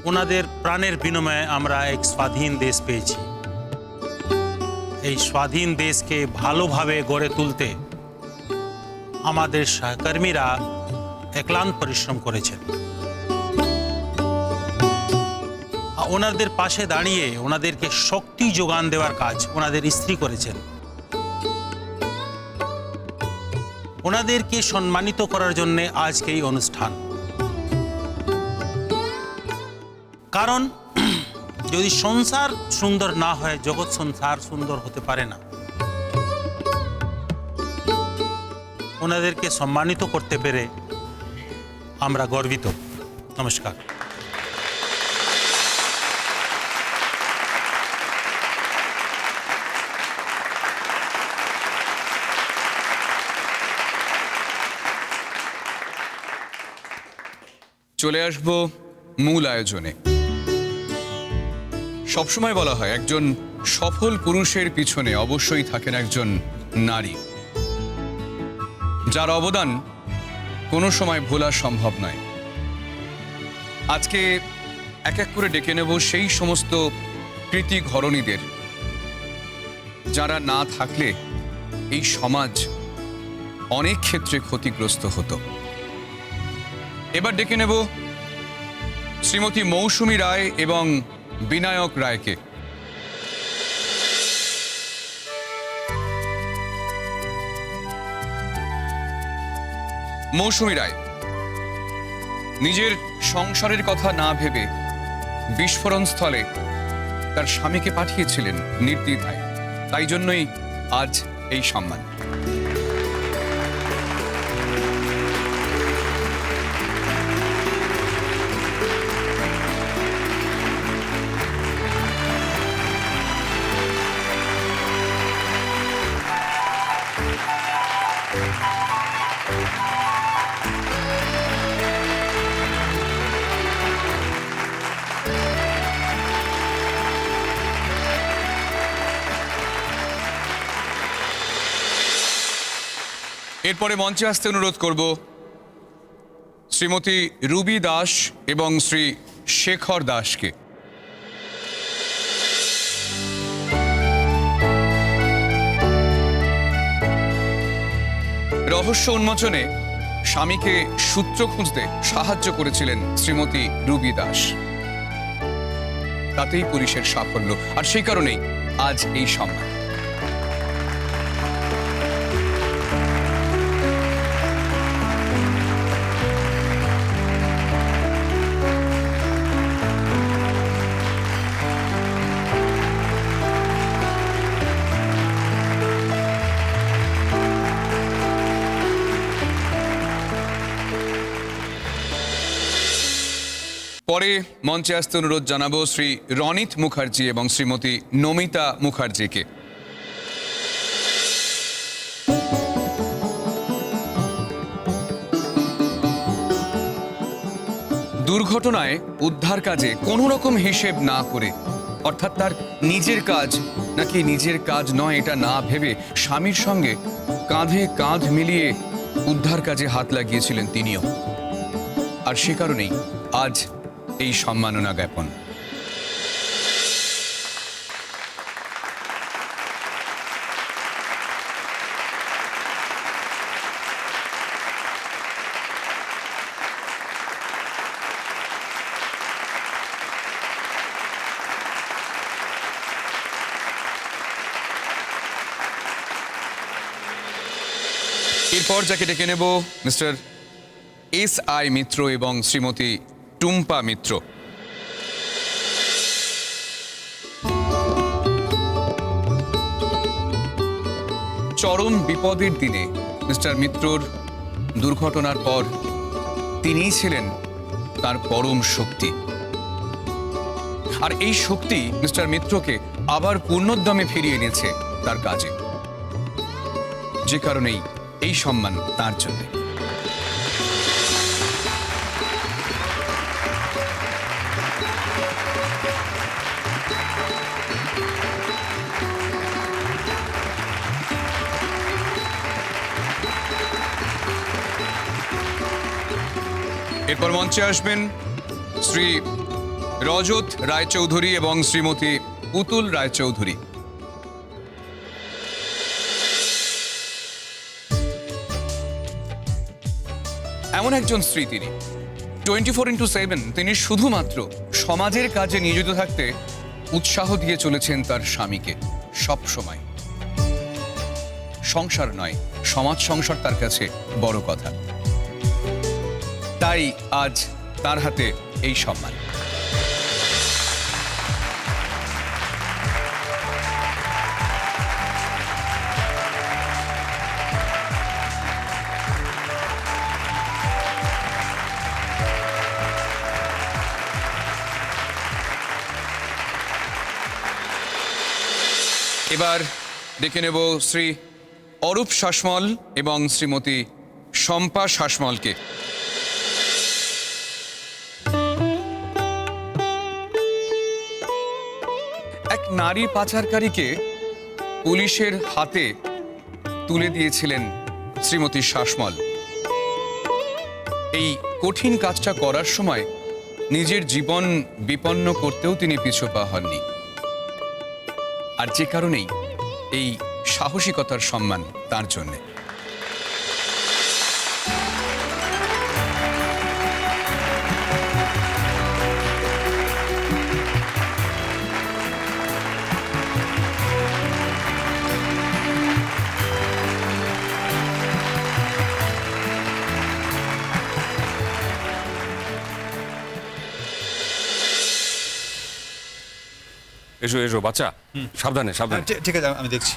ওনাদের প্রাণের বিনিময়ে আমরা এক স্বাধীন দেশ পেয়েছি। এই স্বাধীন দেশকে ভালোভাবে গড়ে তুলতে আমাদের সহকর্মীরা অক্লান্ত পরিশ্রম করেছেন। ওনাদের পাশে দাঁড়িয়ে ওনাদেরকে শক্তি যোগান দেওয়ার কাজ ওনাদের স্ত্রী করেছেন। ওনাদেরকে সম্মানিত করার জন্য আজকে এই অনুষ্ঠান। কারণ যদি সংসার সুন্দর না হয়, জগৎ সংসার সুন্দর হতে পারে না। ওনাদেরকে সম্মানিত করতে পেরে আমরা গর্বিত। নমস্কার। চলে আসবো মূল আয়োজনে। সবসময় বলা হয় একজন সফল পুরুষের পিছনে অবশ্যই থাকেন একজন নারী, যার অবদান কোনো সময় ভোলা সম্ভব নয়। আজকে এক এক করে ডেকে নেব সেই সমস্ত কৃতি ঘরণীদের, যারা না থাকলে এই সমাজ অনেক ক্ষেত্রে ক্ষতিগ্রস্ত হতো। এবার ডেকে নেব শ্রীমতী মৌসুমী রায় এবং বিনায়ক রায়কে। মৌসুমী রায় নিজের সংসারের কথা না ভেবে বিস্ফোরণ স্থলে তার স্বামীকে পাঠিয়েছিলেন নির্দ্বিধায়। তাই জন্যই আজ এই সম্মান। এরপরে মঞ্চে আসতে অনুরোধ করব শ্রীমতী রুবি দাস এবং শ্রী শেখর দাসকে। রহস্য উন্মোচনে স্বামীকে সূত্র খুঁজতে সাহায্য করেছিলেন শ্রীমতী রুবি দাস। তাতেই পুলিশের সাফল্য, আর সেই কারণেই আজ এই সম্মান। পরে মঞ্চে আসতে অনুরোধ জানাবো শ্রী রনিত মুখার্জি এবং শ্রীমতী নমিতা মুখার্জিকে। দুর্ঘটনায় উদ্ধার কাজে কোনো রকম হিসেব না করে, অর্থাৎ তার নিজের কাজ নাকি নিজের কাজ নয় এটা না ভেবে স্বামীর সঙ্গে কাঁধে কাঁধ মিলিয়ে উদ্ধার কাজে হাত লাগিয়েছিলেন তিনিও। আর সে কারণেই আজ এই সম্মাননা জ্ঞাপন। এরপর যাকে ডেকে নেব মিস্টার SI মিত্র এবং শ্রীমতী টুম্পা মিত্র। চরম বিপদের দিনে মিস্টার মিত্রর দুর্ঘটনার পর তিনিই ছিলেন তার পরম শক্তি। আর এই শক্তি মিস্টার মিত্রকে আবার পূর্ণোদ্যমে ফিরিয়ে এনেছে তার কাজে, যে কারণেই এই সম্মান তার জন্য। এরপর মঞ্চে আসবেন শ্রী রজত রায়চৌধুরী এবং শ্রীমতী পুতুল রায়চৌধুরী। এমন একজন স্ত্রী তিনি, 24/7 তিনি শুধুমাত্র সমাজের কাজে নিয়োজিত থাকতে উৎসাহ দিয়ে চলেছেন তার স্বামীকে সব সময়। সংসার নয়, সমাজ সংসার তার কাছে বড় কথা। তাই আজ তার হাতে এই সম্মান। এবার ডেকে নেব শ্রী অরূপ শাসমল এবং শ্রীমতী শম্পা শাসমলকে। এক নারী পাচারকারীকে পুলিশের হাতে তুলে দিয়েছিলেন শ্রীমতী শাসমল। এই কঠিন কাজটা করার সময় নিজের জীবন বিপন্ন করতেও তিনি পিছুপা হননি। আর যে কারণেই এই সাহসিকতার সম্মান তার জন্য। এসো এসো বাচ্চা, সাবধানে সাবধানে। ঠিক আছে, আমি দেখছি।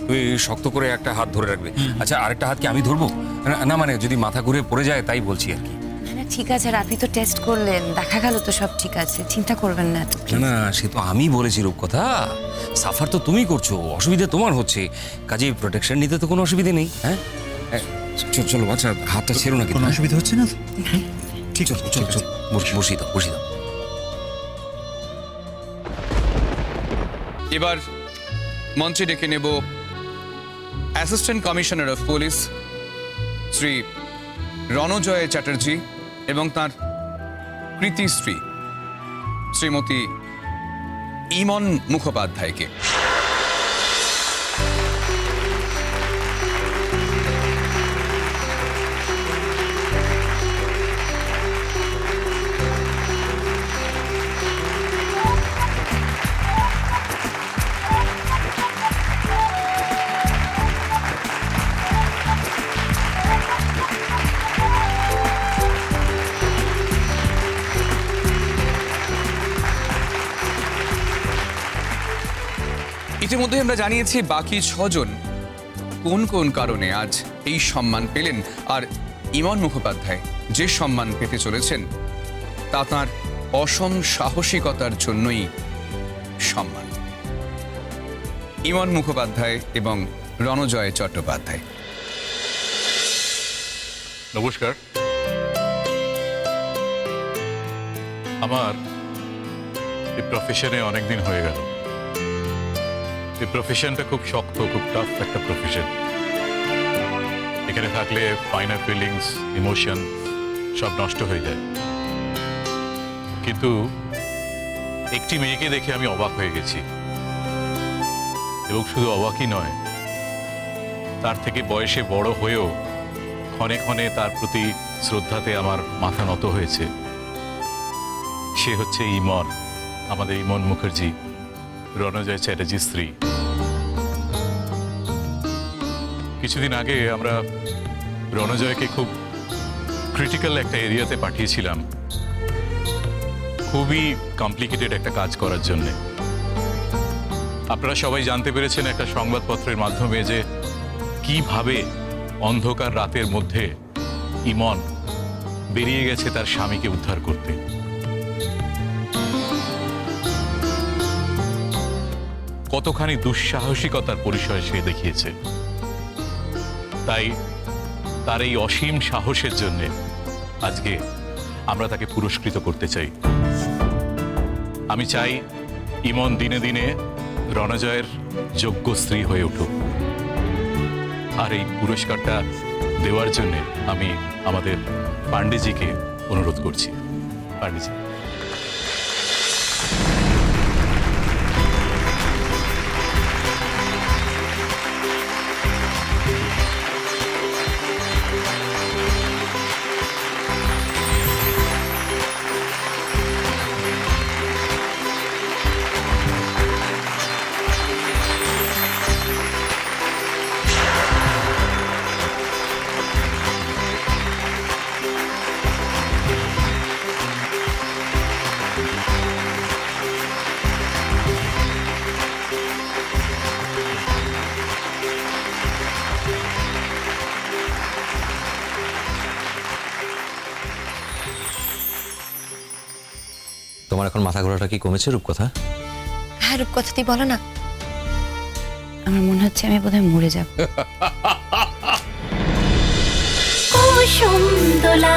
তুই শক্ত করে একটা হাত ধরে রাখবে। আচ্ছা, আরেকটা হাত কি আমি ধরবো? না মানে যদি মাথা ঘুরে পড়ে যায় তাই বলছি আর কি। না ঠিক আছে, আপনি তো টেস্ট করলেন, দেখা গেল তো সব ঠিক আছে, চিন্তা করবেন না এত। না না, সে তো আমি বলেছি রূপকথা, সাফার তো তুমি করছো, অসুবিধা তোমার হচ্ছে, কাজে প্রোটেকশন নিতে তো কোনো অসুবিধা নেই। হ্যাঁ চলো বাচ্চা, হাতটা ছেড়ো না, কোনো অসুবিধা হচ্ছে না তো? ঠিক আছে, চল চল, বসিয়ে দাও বসিয়ে দাও। এবার মঞ্চে ডেকে নেব assistant commissioner of police Shri Ranajoy Chatterjee এবং তার কৃতি স্ত্রী শ্রীমতী ইমন মুখোপাধ্যায়কে। ইতিমধ্যে আমরা জানিয়েছি বাকি 6 জন কোন কোন কারণে আজ এই সম্মান পেলেন, আর ইমন মুখোপাধ্যায় যে সম্মান পেতে চলেছেন তা তাঁর অসম সাহসিকতার জন্যই সম্মান। ইমন মুখোপাধ্যায় এবং রণজয় চট্টোপাধ্যায়। নমস্কার। আমার এই প্রফেশনে অনেকদিন হয়ে গেল। এই প্রফেশনটা খুব শক্ত, খুব টাফ একটা প্রফেশন। এখানে থাকলে ফাইনাল ফিলিংস, ইমোশন সব নষ্ট হয়ে যায়। কিন্তু একটি মেয়েকে দেখে আমি অবাক হয়ে গেছি, এবং শুধু অবাকই নয়, তার থেকে বয়সে বড় হয়েও ক্ষণে ক্ষণে তার প্রতি শ্রদ্ধাতে আমার মাথা নত হয়েছে। সে হচ্ছে ইমন, আমাদের ইমন মুখার্জি, রণজয় চ্যাটার্জির স্ত্রী। কিছুদিন আগে আমরা রণজয়কে খুব ক্রিটিক্যাল একটা এরিয়াতে পাঠিয়েছিলাম, খুবই কমপ্লিকেটেড একটা কাজ করার জন্যে। আপনারা সবাই জানতে পেরেছেন একটা সংবাদপত্রের মাধ্যমে যে কিভাবে অন্ধকার রাতের মধ্যে ইমন বেরিয়ে গেছে তার স্বামীকে উদ্ধার করতে। কতখানি দুঃসাহসিকতার পরিচয় সে দেখিয়েছে। তাই তার এই অসীম সাহসের জন্য আজকে আমরা তাকে পুরস্কৃত করতে চাই। আমি চাই ইমন দিনে দিনে রণজয়ের যোগ্য স্ত্রী হয়ে উঠুক। আর এই পুরস্কারটা দেওয়ার জন্য আমি আমাদের পাণ্ডেজিকে অনুরোধ করছি। ফার্নিচার। তোমার এখন মাথা ঘোরাটা কি কমেছে রূপকথা? হ্যাঁ রূপকথাতেই বলো না, আমার মনে হচ্ছে আমি বোধহয় মরে যাব। কুসুম দোলা